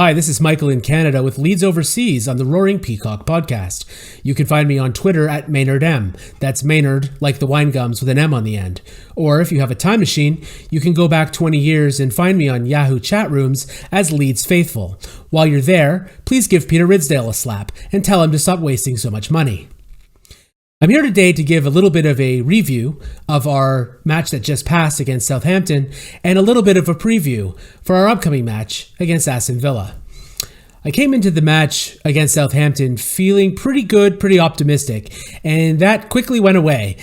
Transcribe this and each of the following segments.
Hi, this is Michael in Canada with Leeds Overseas on the Roaring Peacock podcast. You can find me on Twitter at MaynardM. That's Maynard, like the wine gums with an M on the end. Or if you have a time machine, you can go back 20 years and find me on Yahoo chat rooms as Leeds Faithful. While you're there, please give Peter Ridsdale a slap and tell him to stop wasting so much money. I'm here today to give a little bit of a review of our match that just passed against Southampton and a little bit of a preview for our upcoming match against Aston Villa. I came into the match against Southampton feeling pretty good, pretty optimistic, and that quickly went away,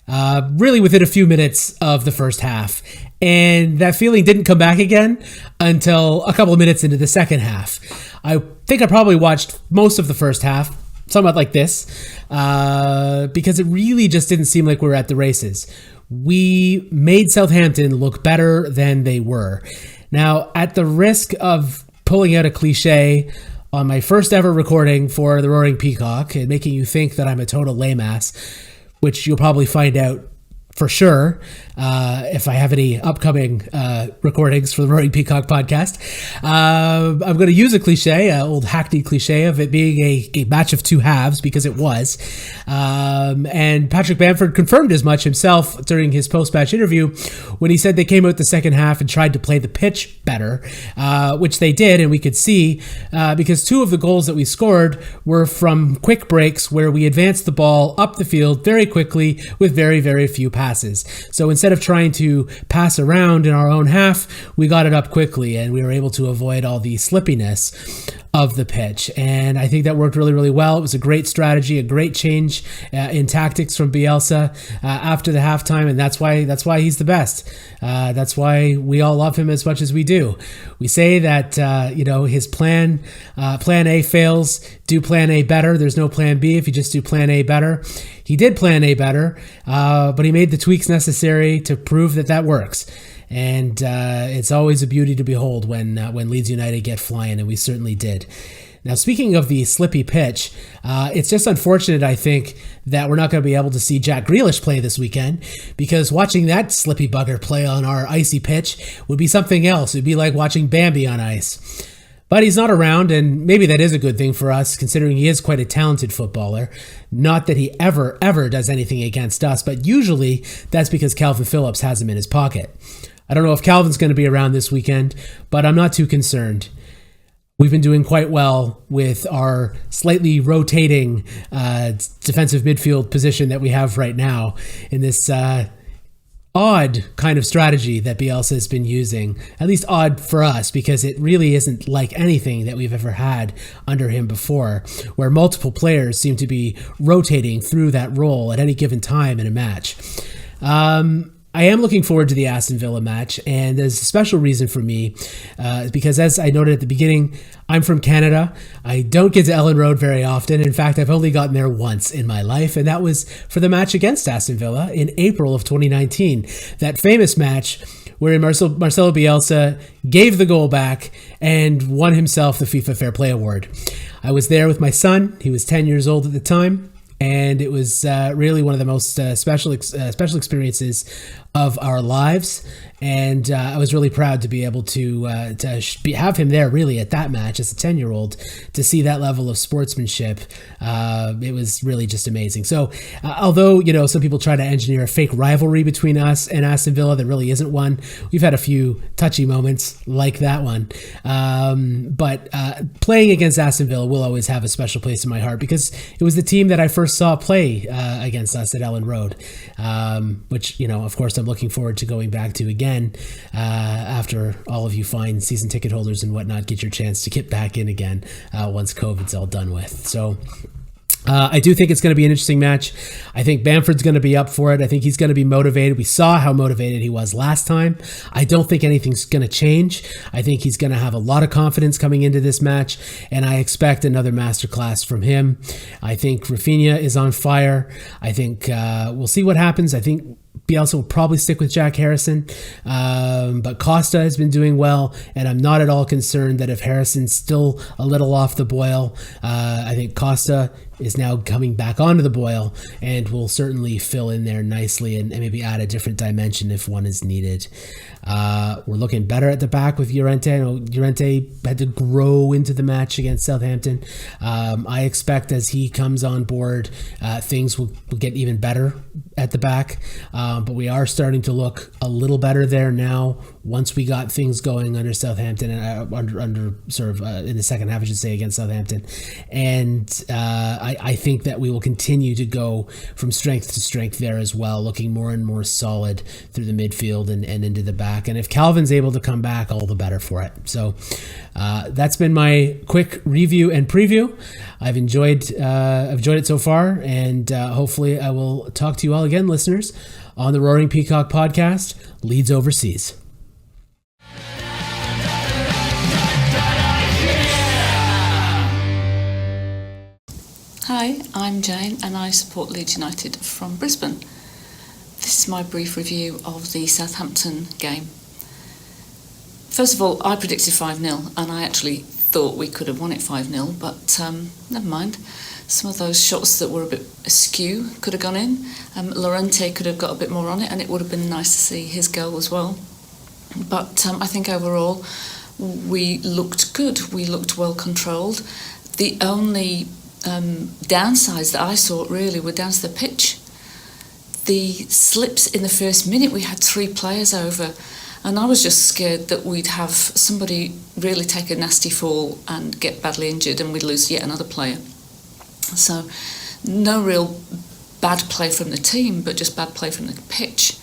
really within a few minutes of the first half. And that feeling didn't come back again until a couple of minutes into the second half. I think I probably watched most of the first half, somewhat like this, because it really just didn't seem like we were at the races. We made Southampton look better than they were. Now, at the risk of pulling out a cliche on my first ever recording for the Roaring Peacock and making you think that I'm a total lame ass, which you'll probably find out for sure if I have any upcoming recordings for the Roaring Peacock podcast. I'm going to use a cliche, an old hackneyed cliche of it being a match of two halves, because it was. And Patrick Bamford confirmed as much himself during his post-match interview when he said they came out the second half and tried to play the pitch better, which they did, and we could see because two of the goals that we scored were from quick breaks where we advanced the ball up the field very quickly with very, very few passes. So instead of trying to pass around in our own half, we got it up quickly and we were able to avoid all the slippiness of the pitch. And I think that worked really, really well. It was a great strategy, a great change in tactics from Bielsa after the halftime, and that's why he's the best. That's why we all love him as much as we do. We say that his plan A fails, do plan A better. There's no plan B if you just do plan A better. He did plan A better, but he made the tweaks necessary to prove that works. And it's always a beauty to behold when Leeds United get flying, and we certainly did. Now, speaking of the slippy pitch, it's just unfortunate, I think, that we're not going to be able to see Jack Grealish play this weekend, because watching that slippy bugger play on our icy pitch would be something else. It'd be like watching Bambi on ice. But he's not around, and maybe that is a good thing for us, considering he is quite a talented footballer. Not that he ever does anything against us, but usually that's because Calvin Phillips has him in his pocket. I don't know if Calvin's going to be around this weekend, but I'm not too concerned. We've been doing quite well with our slightly rotating defensive midfield position that we have right now in this odd kind of strategy that Bielsa has been using. At least odd for us, because it really isn't like anything that we've ever had under him before, where multiple players seem to be rotating through that role at any given time in a match. I am looking forward to the Aston Villa match, and there's a special reason for me, because as I noted at the beginning, I'm from Canada. I don't get to Ellen Road very often. In fact, I've only gotten there once in my life, and that was for the match against Aston Villa in April of 2019. That famous match where Marcelo Bielsa gave the goal back and won himself the FIFA Fair Play Award. I was there with my son. He was 10 years old at the time. And it was really one of the most special experiences of our lives. And I was really proud to be able to have him there really at that match as a 10-year-old, to see that level of sportsmanship. It was really just amazing. So although, some people try to engineer a fake rivalry between us and Aston Villa, there really isn't one. We've had a few touchy moments like that one. But playing against Aston Villa will always have a special place in my heart, because it was the team that I first saw play against us at Ellen Road, which, of course, I'm looking forward to going back to again after all of you fine season ticket holders and whatnot get your chance to get back in again once COVID's all done with. So I do think it's going to be an interesting match. I think Bamford's going to be up for it. I think he's going to be motivated. We saw how motivated he was last time. I don't think anything's going to change. I think he's going to have a lot of confidence coming into this match, and I expect another masterclass from him. I think Rafinha is on fire. I think we'll see what happens. I think Bielsa will probably stick with Jack Harrison, but Costa has been doing well, and I'm not at all concerned that if Harrison's still a little off the boil, I think Costa is now coming back onto the boil and will certainly fill in there nicely and maybe add a different dimension if one is needed. We're looking better at the back with Llorente. I know Llorente had to grow into the match against Southampton. I expect as he comes on board, things will get even better at the back. But we are starting to look a little better there now once we got things going under Southampton and under sort of in the second half, I should say, against Southampton. And I think that we will continue to go from strength to strength there as well, looking more and more solid through the midfield and into the back. And if Calvin's able to come back, all the better for it. So that's been my quick review and preview. I've enjoyed it so far, and hopefully I will talk to you all again, listeners, on the Roaring Peacock podcast, Leeds Overseas. Hi, I'm Jane and I support Leeds United from Brisbane. This is my brief review of the Southampton game. First of all, I predicted 5-0 and I actually thought we could have won it 5-0, but never mind. Some of those shots that were a bit askew could have gone in. Llorente could have got a bit more on it and it would have been nice to see his goal as well. But I think overall we looked good, we looked well controlled. The only downsides that I saw really were down to the pitch. The slips in the first minute, we had 3 players over, and I was just scared that we'd have somebody really take a nasty fall and get badly injured and we'd lose yet another player. So no real bad play from the team, but just bad play from the pitch.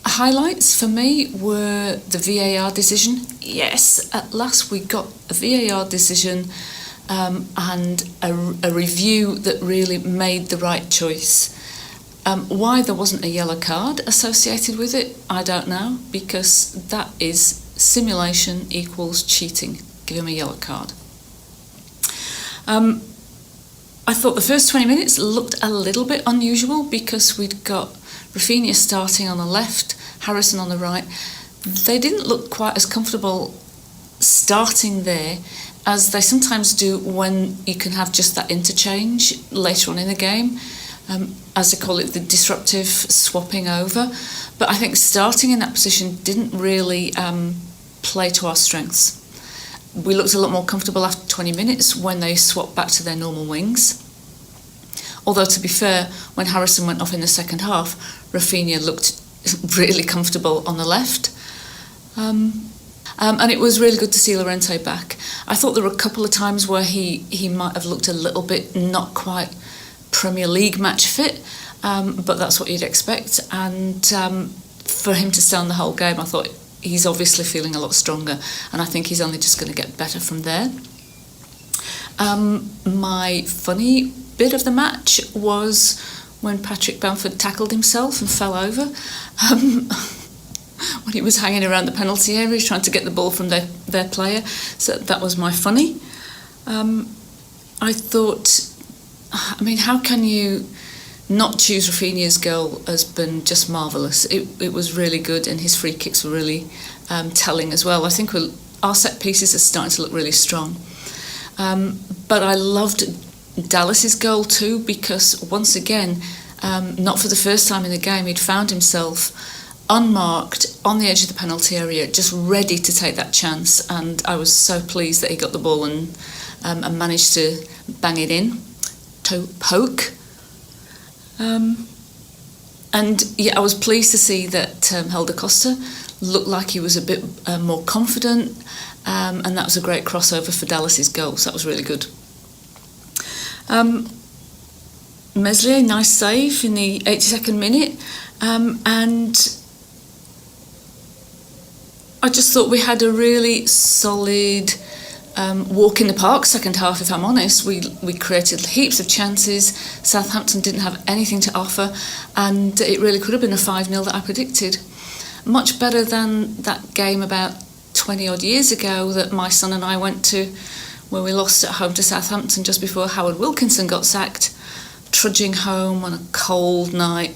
Highlights for me were the VAR decision. Yes, at last we got a VAR decision and a review that really made the right choice. Why there wasn't a yellow card associated with it, I don't know, because that is simulation equals cheating. Give him a yellow card. I thought the first 20 minutes looked a little bit unusual because we'd got Rafinha starting on the left, Harrison on the right. They didn't look quite as comfortable starting there as they sometimes do when you can have just that interchange later on in the game, as they call it, the disruptive swapping over. But I think starting in that position didn't really play to our strengths. We looked a lot more comfortable after 20 minutes when they swapped back to their normal wings. Although, to be fair, when Harrison went off in the second half, Rafinha looked really comfortable on the left. And it was really good to see Llorente back. I thought there were a couple of times where he might have looked a little bit not quite Premier League match fit, but that's what you'd expect. And for him to stay on the whole game, I thought he's obviously feeling a lot stronger, and I think he's only just going to get better from there. My funny bit of the match was when Patrick Bamford tackled himself and fell over. When he was hanging around the penalty area trying to get the ball from their player. So that was my funny. I thought, how can you not choose Rafinha's goal as been just marvellous? It was really good, and his free kicks were really telling as well. I think our set pieces are starting to look really strong. But I loved Dallas's goal too, because once again, not for the first time in the game, he'd found himself unmarked on the edge of the penalty area, just ready to take that chance, and I was so pleased that he got the ball and managed to bang it in, to poke. And yeah, I was pleased to see that Helder Costa looked like he was a bit more confident, and that was a great crossover for Dallas's goal, so that was really good. Meslier, nice save in the 82nd minute, and I just thought we had a really solid walk in the park second half, if I'm honest. We created heaps of chances. Southampton didn't have anything to offer, and it really could have been a 5-0 that I predicted. Much better than that game about 20 odd years ago that my son and I went to, where we lost at home to Southampton just before Howard Wilkinson got sacked, trudging home on a cold night.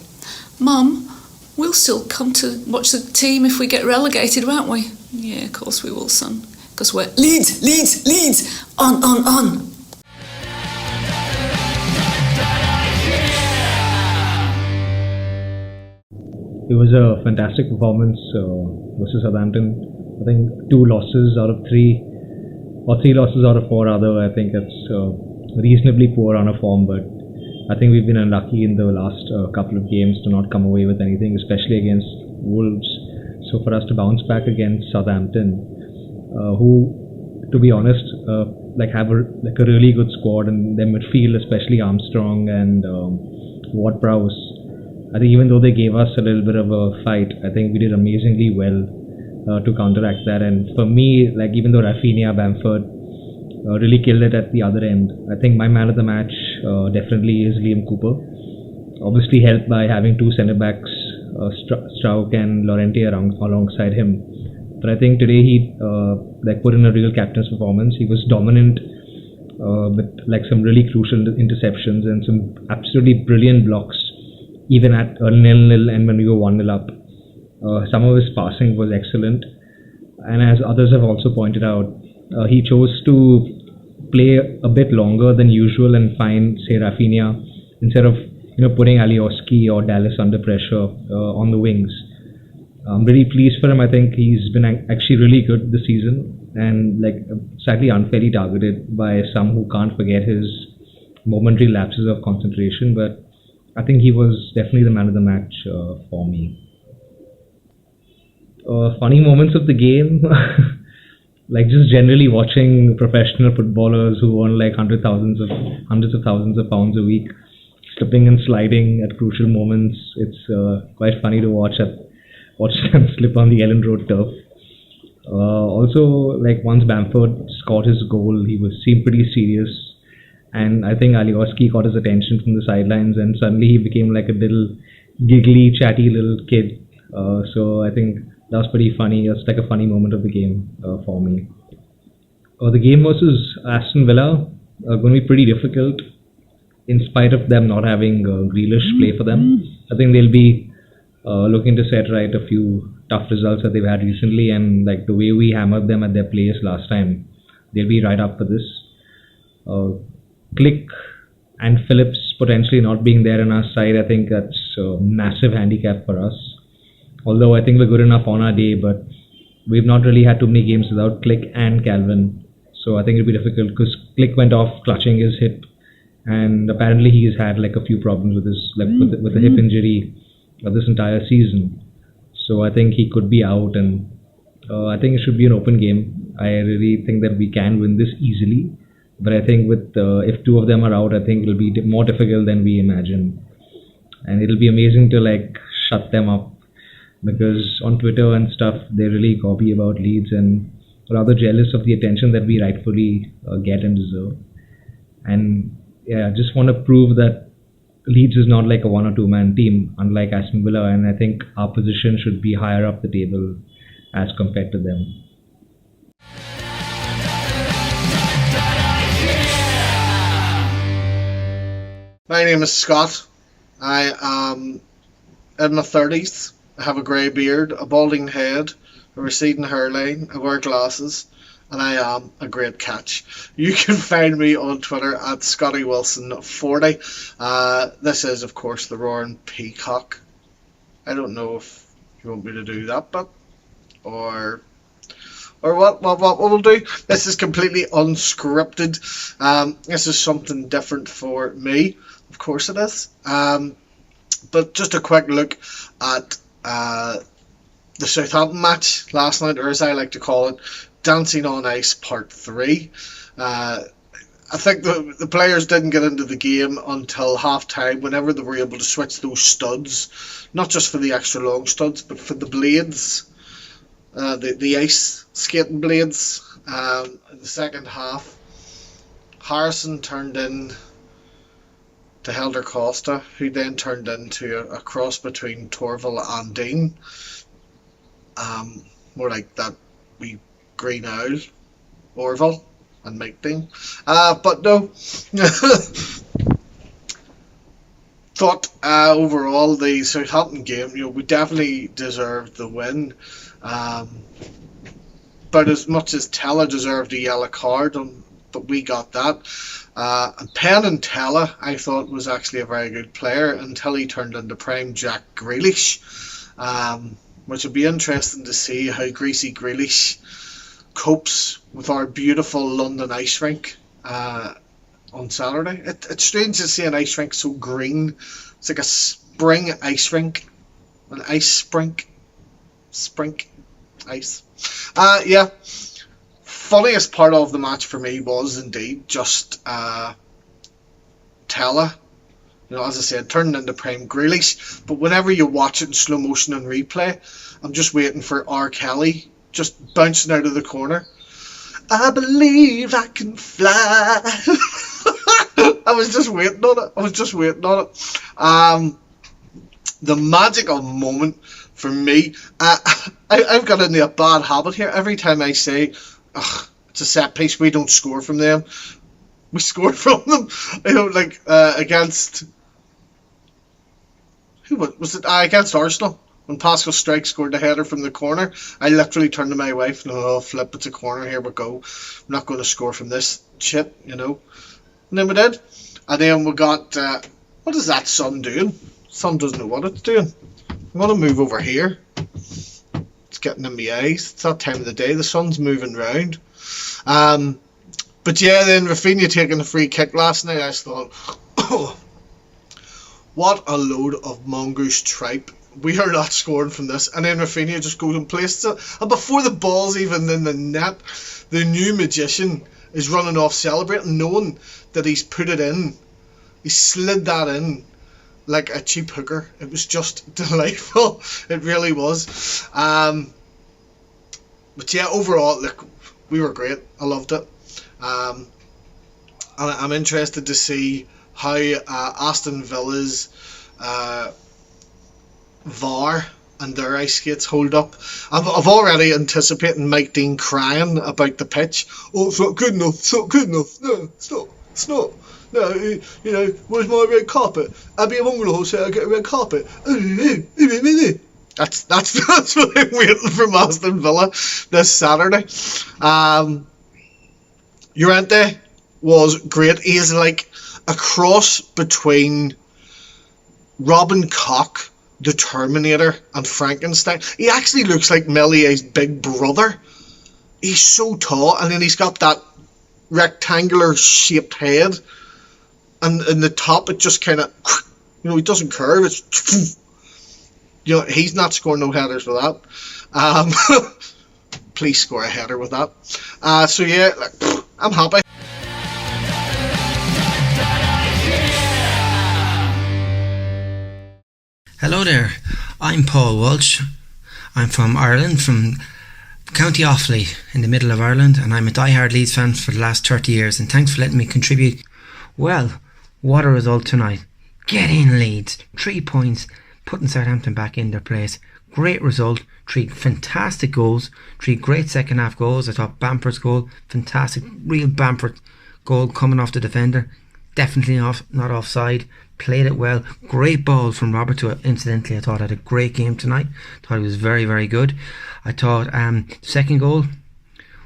Mum, we'll still come to watch the team if we get relegated, won't we? Yeah, of course we will, son. Because we're Leeds, on. it was a fantastic performance versus Southampton. I think 2 losses out of 3, or 3 losses out of 4 rather. I think it's reasonably poor run of form, but I think we've been unlucky in the last couple of games to not come away with anything, especially against Wolves. So for us to bounce back against Southampton, who, to be honest, have a really good squad, and their midfield, especially Armstrong and Ward-Prowse, I think even though they gave us a little bit of a fight, I think we did amazingly well to counteract that. And for me, even though Rafinha, Bamford really killed it at the other end, I think my man of the match definitely is Liam Cooper. Obviously helped by having 2 centre-backs, Struijk and Llorente alongside him. But I think today he put in a real captain's performance. He was dominant with some really crucial interceptions and some absolutely brilliant blocks, even at 0-0 and when we go 1-0 up. Some of his passing was excellent, and as others have also pointed out, he chose to play a bit longer than usual and find, say, Rafinha instead of putting Alioski or Dallas under pressure on the wings. I'm really pleased for him. I think he's been actually really good this season, and slightly unfairly targeted by some who can't forget his momentary lapses of concentration. But I think he was definitely the man of the match for me. Funny moments of the game. Just generally watching professional footballers who earn hundreds of thousands of pounds a week slipping and sliding at crucial moments. It's quite funny to watch them slip on the Ellen Road turf. Also, once Bamford scored his goal, he seemed pretty serious, and I think Alioski caught his attention from the sidelines, and suddenly he became a little giggly, chatty little kid. So I think that was pretty funny. It's a funny moment of the game for me. The game versus Aston Villa going to be pretty difficult, in spite of them not having Grealish play for them. I think they'll be looking to set right a few tough results that they've had recently, and the way we hammered them at their place last time, they'll be right up for this. Click and Phillips potentially not being there on our side, I think that's a massive handicap for us. Although I think we're good enough on our day, but we've not really had too many games without Click and Calvin. So I think it'll be difficult because Click went off clutching his hip, and apparently he's had a few problems with his with the hip injury of this entire season. So I think he could be out, and I think it should be an open game. I really think that we can win this easily, but I think with if 2 of them are out, I think it'll be more difficult than we imagine, and it'll be amazing to shut them up, because on Twitter and stuff they're really gobby about Leeds and rather jealous of the attention that we rightfully get and deserve. And yeah, I just want to prove that Leeds is not a 1 or 2 man team, unlike Aston Villa, and I think our position should be higher up the table as compared to them. My name is Scott. I am in my 30s. I have a grey beard, a balding head, a receding hairline, I wear glasses, and I am a great catch. You can find me on Twitter at ScottyWilson40. This is, of course, the Roaring Peacock. I don't know if you want me to do that, but or what we'll do. This is completely unscripted. This is something different for me. Of course it is. But just a quick look at the Southampton match last night, or as I like to call it, Dancing on Ice Part 3. I think the players didn't get into the game until half time, whenever they were able to switch those studs, not just for the extra long studs, but for the blades, the ice skating blades. In the second half, Harrison turned in to Helder Costa, who then turned into a cross between Torval and Dean. More like that wee green owl, Orville and Mike Dean. But no. Thought overall the Southampton game, we definitely deserved the win. But as much as Tella deserved a yellow card, but we got that. And Penn and Tella, I thought, was actually a very good player until he turned into prime Jack Grealish. which will be interesting to see how Greasy Grealish copes with our beautiful London ice rink on Saturday. It's strange to see an ice rink so green. It's like a spring ice rink, an ice sprink ice. Yeah. Funniest part of the match for me was indeed just Tella. You know, as I said, turning into prime Grealish. But whenever you watch it in slow motion and replay, I'm just waiting for R. Kelly just bouncing out of the corner. I believe I can fly. I was just waiting on it. The magical moment for me, I've got into a bad habit here. Every time I say, it's a set piece, we don't score from them, we scored from them. You know, like against, who was it? Against Arsenal. When Pascal Strike scored the header from the corner, I literally turned to my wife, "Oh, flip, it's a corner, here we go. I'm not going to score from this shit, you know." And then we did. And then we got, what is that sun doing? Sun doesn't know what it's doing. I'm going to move over here. It's getting in my eyes. It's that time of the day. The sun's moving round. But yeah, then Rafinha taking the free kick last night, I just thought, oh, what a load of mongoose tripe. We are not scoring from this. And then Rafinha just goes and places it. And before the ball's even in the net, the new magician is running off celebrating, knowing that he's put it in. He slid that in like a cheap hooker. It was just delightful. It really was. But yeah, overall, look, we were great. I loved it. And I'm interested to see how Aston Villa's VAR and their ice skates hold up. I've already anticipating Mike Dean crying about the pitch. Oh, it's not good enough. It's not good enough. No, it's not. It's not. No, you know, where's my red carpet? Abby Amongolo said I get a red carpet. That's what I'm waiting from Aston Villa this Saturday. Llorente was great. He is like a cross between Robin Koch, the Terminator, and Frankenstein. He actually looks like Melier's big brother. He's so tall, and then he's got that rectangular shaped head, and in the top it just kind of, you know, he doesn't curve. It's, you know, he's not scoring no headers with that. Please score a header with that. So yeah, like, I'm happy. Hello there, I'm Paul Walsh. I'm from Ireland, from County Offaly in the middle of Ireland, and I'm a die-hard Leeds fan for the last 30 years, and thanks for letting me contribute. Well, what a result tonight. Get in, Leeds. 3 points, putting Southampton back in their place. Great result, 3 fantastic goals, 3 great second half goals. I thought Bamford's goal, fantastic, real Bamford goal coming off the defender, definitely not offside. Played it well. Great ball from Robert, who incidentally I thought had a great game tonight. Thought he was very, very good. I thought the second goal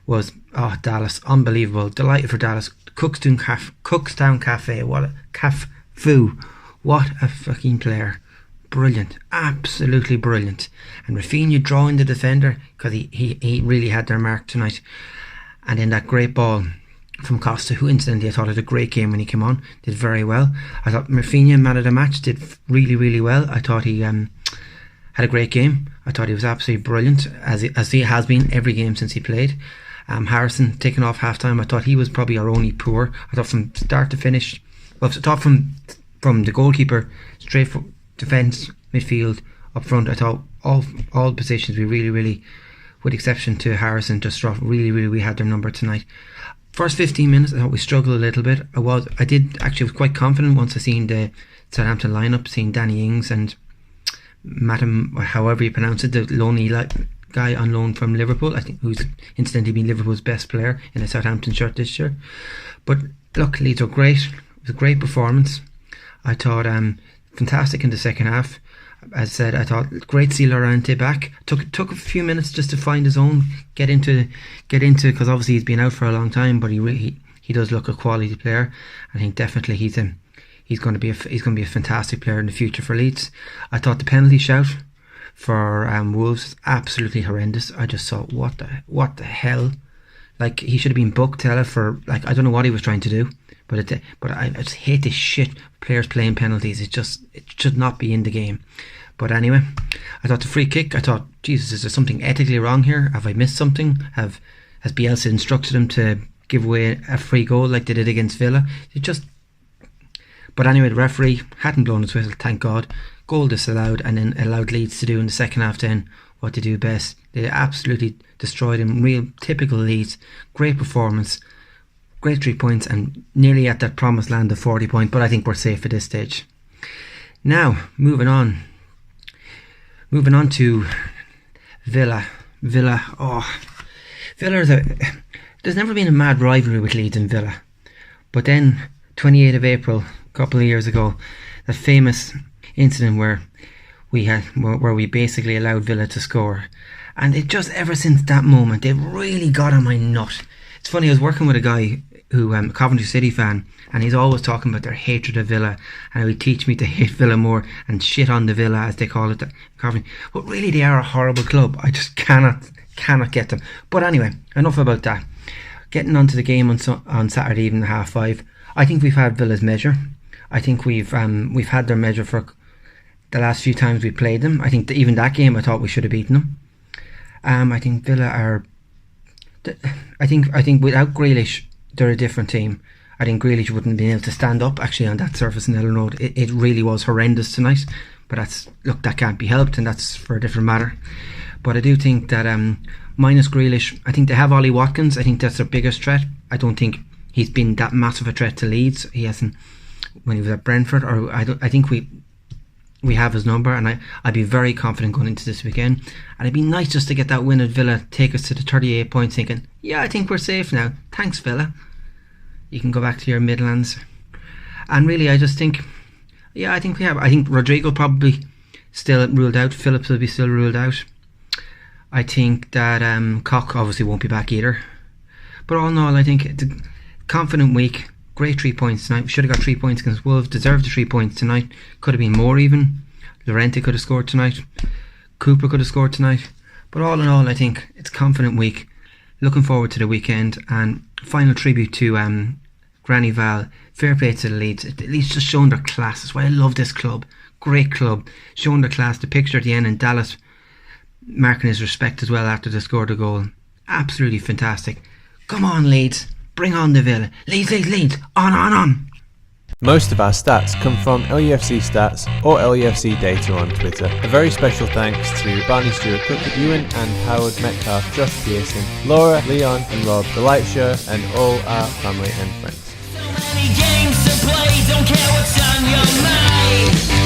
was Dallas, unbelievable. Delighted for Dallas. Cookstown Cafe. What a Cafu. What a fucking player. Brilliant. Absolutely brilliant. And Rafinha drawing the defender, because he really had their mark tonight. And then that great ball from Costa, who incidentally I thought had a great game when he came on, did very well. I thought Rafinha, man of the match, did really, really well. I thought he had a great game. I thought he was absolutely brilliant, as he has been every game since he played. Harrison taking off half time, I thought he was probably our only poor. I thought from start to finish, well, I thought from the goalkeeper straight from defence, midfield, up front, I thought all positions we really, really, with exception to Harrison, just really, really, we had their number tonight. First 15 minutes, I thought we struggled a little bit. I was quite confident once I seen the Southampton lineup, seeing Danny Ings and Matam, however you pronounce it, the lonely guy on loan from Liverpool, I think, who's incidentally been Liverpool's best player in a Southampton shirt this year. But look, Leeds were great. It was a great performance. I thought fantastic in the second half. As I said, I thought great to see Llorente back. Took a few minutes just to find his own, get into because obviously he's been out for a long time, but he does look a quality player. I think definitely he's going to be a fantastic player in the future for Leeds. I thought the penalty shout for Wolves. Absolutely horrendous. I just thought, what the hell? Like, he should have been booked, Tella, for, like, I don't know what he was trying to do. But I just hate this shit, players playing penalties. It should not be in the game. But anyway, I thought the free kick, I thought, Jesus, is there something ethically wrong here? Have I missed something? Has Bielsa instructed him to give away a free goal like they did against Villa? But anyway, the referee hadn't blown his whistle, thank God. Goal disallowed, and then allowed Leeds to do in the second half then what they do best. They absolutely destroyed him. Real typical Leeds. Great performance. Great 3 points, and nearly at that promised land of 40 points, but I think we're safe at this stage. Now, moving on to Villa. Villa, there's never been a mad rivalry with Leeds and Villa. But then, 28th of April, a couple of years ago, the famous incident where we basically allowed Villa to score. And it just, ever since that moment, it really got on my nut. It's funny, I was working with a guy who, a Coventry City fan, and he's always talking about their hatred of Villa, and he would teach me to hate Villa more and shit on the Villa, as they call it, Coventry. But really, they are a horrible club. I just cannot get them. But anyway, enough about that. Getting onto the game on Saturday evening at 5:30, I think we've had Villa's measure. I think we've had their measure for the last few times we played them. I think even that game, I thought we should have beaten them. I think Villa are. I think without Grealish, they're a different team. I think Grealish wouldn't have been able to stand up actually on that surface in Ellen Road. It really was horrendous tonight. But that can't be helped, and that's for a different matter. But I do think that minus Grealish, I think they have Ollie Watkins. I think that's their biggest threat. I don't think he's been that massive a threat to Leeds. He hasn't when he was at Brentford. I think we have his number, and I'd be very confident going into this weekend. And it'd be nice just to get that win at Villa, take us to the 38 points, thinking, yeah, I think we're safe now. Thanks, Villa. You can go back to your Midlands. And really, I just think, I think we have. I think Rodrigo probably still ruled out. Phillips will be still ruled out. I think that Koch obviously won't be back either. But all in all, I think it's a confident week. Great 3 points tonight. We should have got 3 points against Wolves. Deserved the 3 points tonight. Could have been more even. Llorente could have scored tonight. Cooper could have scored tonight. But all in all, I think it's a confident week. Looking forward to the weekend. And final tribute to Granny Val. Fair play to the Leeds. At least just showing their class. That's why I love this club. Great club. Showing their class. The picture at the end, and Dallas marking his respect as well after they scored a goal. Absolutely fantastic. Come on, Leeds. Bring on the Villa. Leeds. On. Most of our stats come from LUFC Stats or LUFC Data on Twitter. A very special thanks to Barney Stewart Cook, Ewan and Howard Metcalf, Josh Pearson, Laura, Leon and Rob, The Light Show, and all our family and friends. So many games to play, don't care what's on your mind.